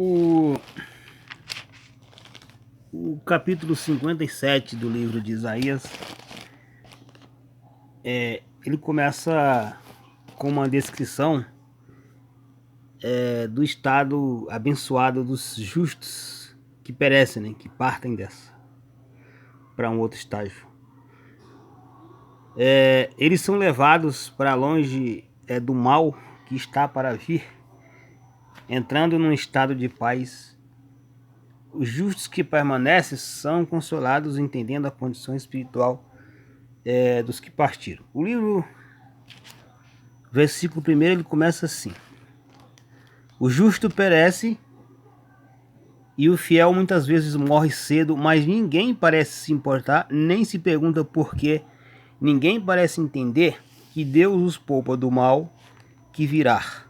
O, o capítulo 57 do livro de Isaías, ele começa com uma descrição do estado abençoado dos justos que perecem, né, que partem dessa para um outro estágio. Eles são levados para longe do mal que está para vir, entrando num estado de paz. Os justos que permanecem são consolados, entendendo a condição espiritual dos que partiram. O livro, versículo 1, ele começa assim: o justo perece e o fiel muitas vezes morre cedo, mas ninguém parece se importar, nem se pergunta por quê. Ninguém parece entender que Deus os poupa do mal que virá.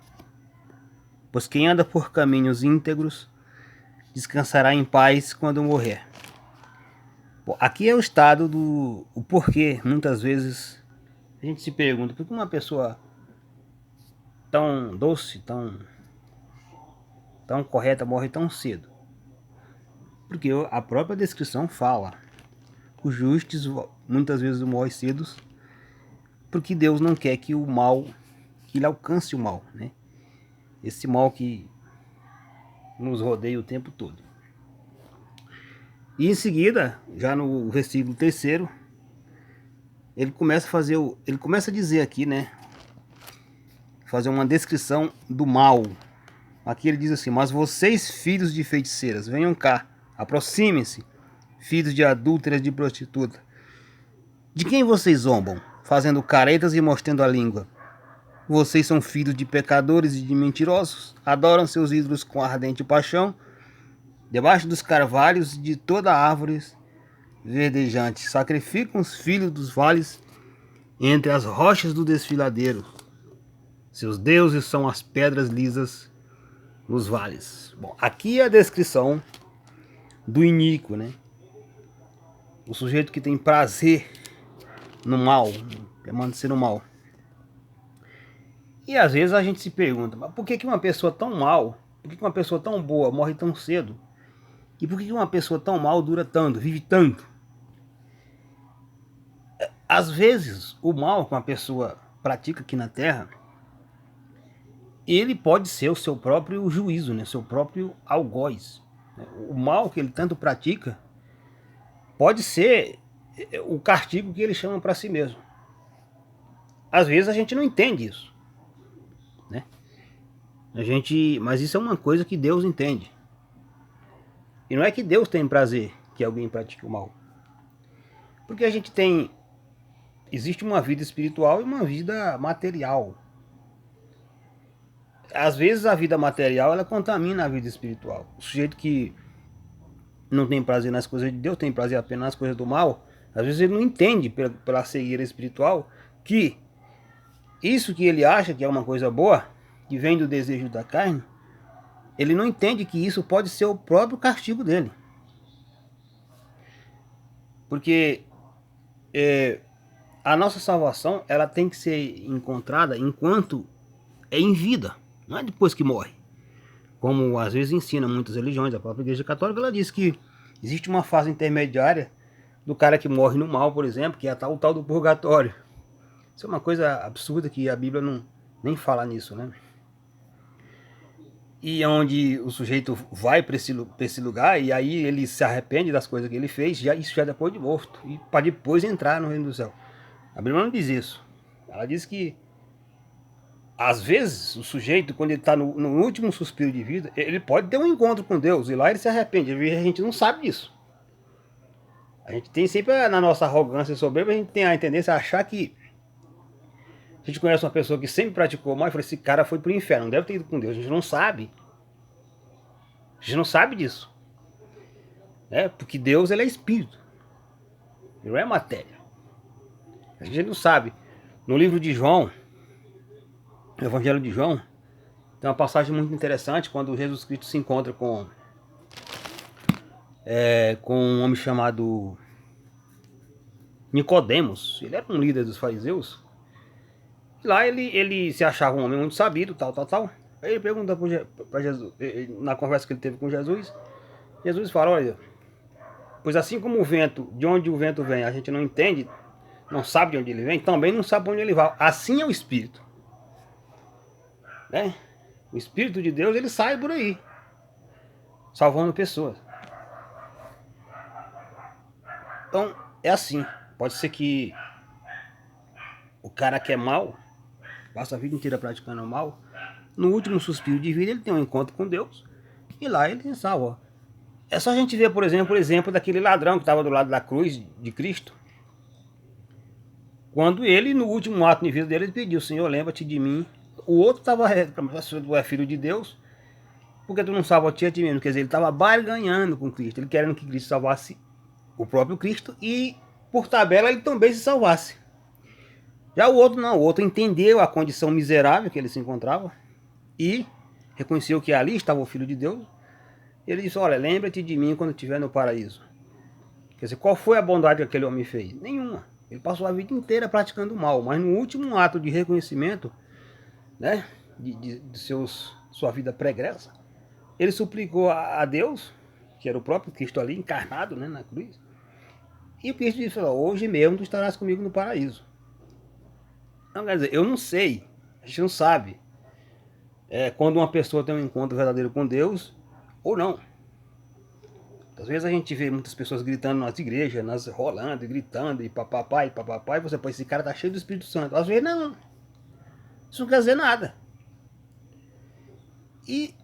Pois quem anda por caminhos íntegros descansará em paz quando morrer. Aqui é o estado do o porquê. Muitas vezes a gente se pergunta por que uma pessoa tão doce, tão correta morre tão cedo. Porque a própria descrição fala: os justos muitas vezes morrem cedo, porque Deus não quer que o mal, que ele alcance o mal, né? Esse mal que nos rodeia o tempo todo. E em seguida, já no versículo 3, ele começa a dizer aqui, né? Fazer uma descrição do mal. Aqui ele diz assim: mas vocês, filhos de feiticeiras, venham cá, aproximem-se, filhos de adúlteras, de prostituta. De quem vocês zombam, fazendo caretas e mostrando a língua? Vocês são filhos de pecadores e de mentirosos, adoram seus ídolos com ardente paixão, debaixo dos carvalhos de toda árvore verdejante, sacrificam os filhos dos vales entre as rochas do desfiladeiro. Seus deuses são as pedras lisas nos vales. Bom, aqui é a descrição do iníquo, né? O sujeito que tem prazer no mal, permanecer no mal. E às vezes a gente se pergunta: mas por que uma pessoa tão mal, por que uma pessoa tão boa morre tão cedo? E por que uma pessoa tão mal dura tanto, vive tanto? Às vezes o mal que uma pessoa pratica aqui na Terra, ele pode ser o seu próprio juízo, né? Seu próprio algoz. O mal que ele tanto pratica pode ser o castigo que ele chama para si mesmo. Às vezes a gente não entende isso, né? Mas isso é uma coisa que Deus entende. E não é que Deus tem prazer que alguém pratique o mal. Porque existe uma vida espiritual e uma vida material. Às vezes a vida material ela contamina a vida espiritual. O sujeito que não tem prazer nas coisas de Deus, tem prazer apenas nas coisas do mal, às vezes ele não entende pela cegueira espiritual que isso que ele acha que é uma coisa boa, que vem do desejo da carne, ele não entende que isso pode ser o próprio castigo dele. Porque a nossa salvação ela tem que ser encontrada enquanto é em vida, não é depois que morre. Como às vezes ensina muitas religiões, a própria Igreja Católica, ela diz que existe uma fase intermediária do cara que morre no mal, por exemplo, que é o tal do purgatório. Isso é uma coisa absurda que a Bíblia nem fala nisso, né? E onde o sujeito vai para esse lugar e aí ele se arrepende das coisas que ele fez, isso já depois de morto, e para depois entrar no reino do céu. A Bíblia não diz isso. Ela diz que às vezes o sujeito, quando ele está no último suspiro de vida, ele pode ter um encontro com Deus e lá ele se arrepende. A gente não sabe disso. A gente tem sempre, na nossa arrogância soberba, a gente tem a tendência a achar que a gente conhece uma pessoa que sempre praticou mal e fala: esse cara foi pro inferno, não deve ter ido com Deus. A gente não sabe. A gente não sabe disso. Porque Deus ele é espírito. Ele não é matéria. A gente não sabe. No livro de João, no Evangelho de João, tem uma passagem muito interessante quando Jesus Cristo se encontra com um homem chamado Nicodemos. Ele era um líder dos fariseus. E lá ele se achava um homem muito sabido, tal. Aí ele pergunta para Jesus, na conversa que ele teve com Jesus, Jesus fala, olha, pois assim como o vento, de onde o vento vem, a gente não entende, não sabe de onde ele vem, também não sabe onde ele vai. Assim é o Espírito. Né? O Espírito de Deus, ele sai por aí, salvando pessoas. Então, é assim. Pode ser que o cara que é mal, passa a vida inteira praticando mal, no último suspiro de vida ele tem um encontro com Deus, e lá ele salva. É só a gente ver, por exemplo, o exemplo daquele ladrão que estava do lado da cruz de Cristo. Quando ele, no último ato de vida dele, ele pediu, Senhor, lembra-te de mim. O outro estava reclamando, tu é filho de Deus, porque tu não salva a ti mesmo. Quer dizer, ele estava barganhando com Cristo, ele querendo que Cristo salvasse o próprio Cristo e, por tabela, ele também se salvasse. Já o outro não, o outro entendeu a condição miserável que ele se encontrava e reconheceu que ali estava o Filho de Deus. Ele disse, olha, lembra-te de mim quando estiver no paraíso. Quer dizer, qual foi a bondade que aquele homem fez? Nenhuma. Ele passou a vida inteira praticando o mal, mas no último ato de reconhecimento, né, de sua vida pregressa, ele suplicou a Deus, que era o próprio Cristo ali, encarnado, né, na cruz, e o Cristo disse, hoje mesmo tu estarás comigo no paraíso. Então, quer dizer, eu não sei, a gente não sabe quando uma pessoa tem um encontro verdadeiro com Deus ou não. Às vezes a gente vê muitas pessoas gritando nas igrejas, rolando e gritando, e papapá, e você pensa, esse cara tá cheio do Espírito Santo. Às vezes não. Isso não quer dizer nada. E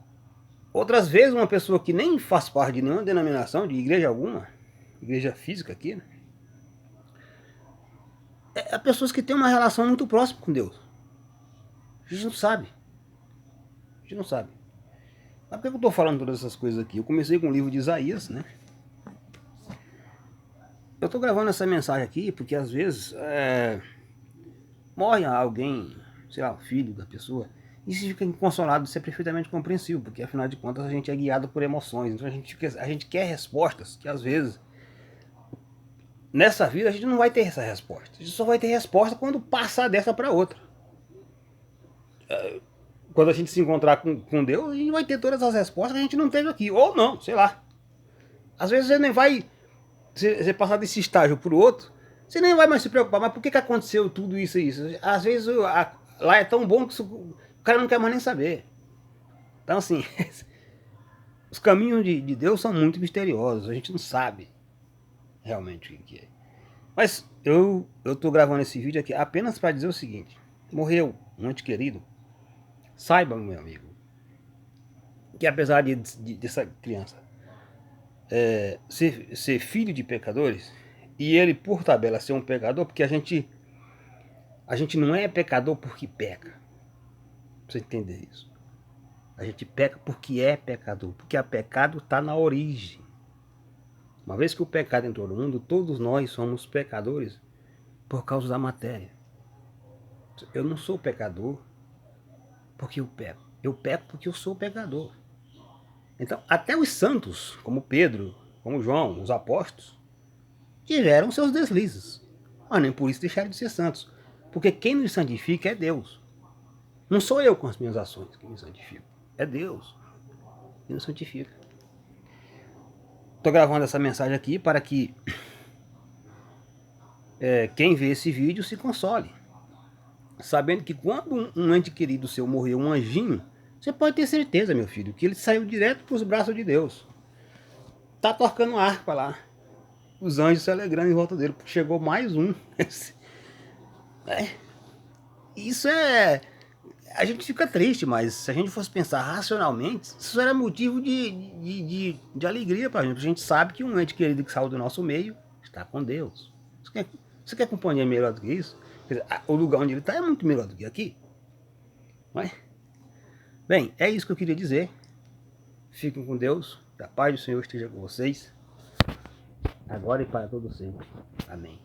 outras vezes uma pessoa que nem faz parte de nenhuma denominação, de igreja alguma, igreja física aqui, né? É pessoas que têm uma relação muito próxima com Deus. A gente não sabe. A gente não sabe. Mas por que eu estou falando todas essas coisas aqui? Eu comecei com o livro de Isaías, né? Eu estou gravando essa mensagem aqui porque às vezes morre alguém, sei lá, o filho da pessoa, e se fica inconsolado, isso é perfeitamente compreensível, porque afinal de contas a gente é guiado por emoções, então a gente quer respostas que às vezes nessa vida a gente não vai ter essa resposta. A gente só vai ter resposta quando passar dessa para outra. Quando a gente se encontrar com Deus, a gente vai ter todas as respostas que a gente não teve aqui, ou não, sei lá. Às vezes você nem vai, você passar desse estágio para o outro, você nem vai mais se preocupar, mas por que aconteceu tudo isso e isso? Às vezes lá é tão bom que o cara não quer mais nem saber. Então assim, os caminhos de Deus são muito misteriosos, a gente não sabe realmente o que é. Mas eu tô gravando esse vídeo aqui apenas para dizer o seguinte, morreu um ente querido, saiba, meu amigo, que apesar dessa criança ser filho de pecadores, e ele por tabela ser um pecador, porque a gente não é pecador porque peca, pra você entender isso. A gente peca porque é pecador, porque o pecado está na origem. Uma vez que o pecado entrou no mundo, todos nós somos pecadores por causa da matéria. Eu não sou pecador porque eu peco. Eu peco porque eu sou pecador. Então, até os santos, como Pedro, como João, os apóstolos, tiveram seus deslizes. Mas nem por isso deixaram de ser santos. Porque quem nos santifica é Deus. Não sou eu com as minhas ações que me santifico. É Deus que nos santifica. Estou gravando essa mensagem aqui para que quem vê esse vídeo se console. Sabendo que quando um ente querido seu morreu, um anjinho, você pode ter certeza, meu filho, que ele saiu direto para os braços de Deus. Tá tocando harpa lá. Os anjos se alegrando em volta dele, porque chegou mais um. Isso a gente fica triste, mas se a gente fosse pensar racionalmente, isso era motivo de alegria pra gente. A gente sabe que um ente querido que saiu do nosso meio está com Deus. Você quer companhia melhor do que isso? Quer dizer, o lugar onde ele está é muito melhor do que aqui. Não é? Bem, é isso que eu queria dizer. Fiquem com Deus. Que a paz do Senhor esteja com vocês. Agora e para todo sempre. Amém.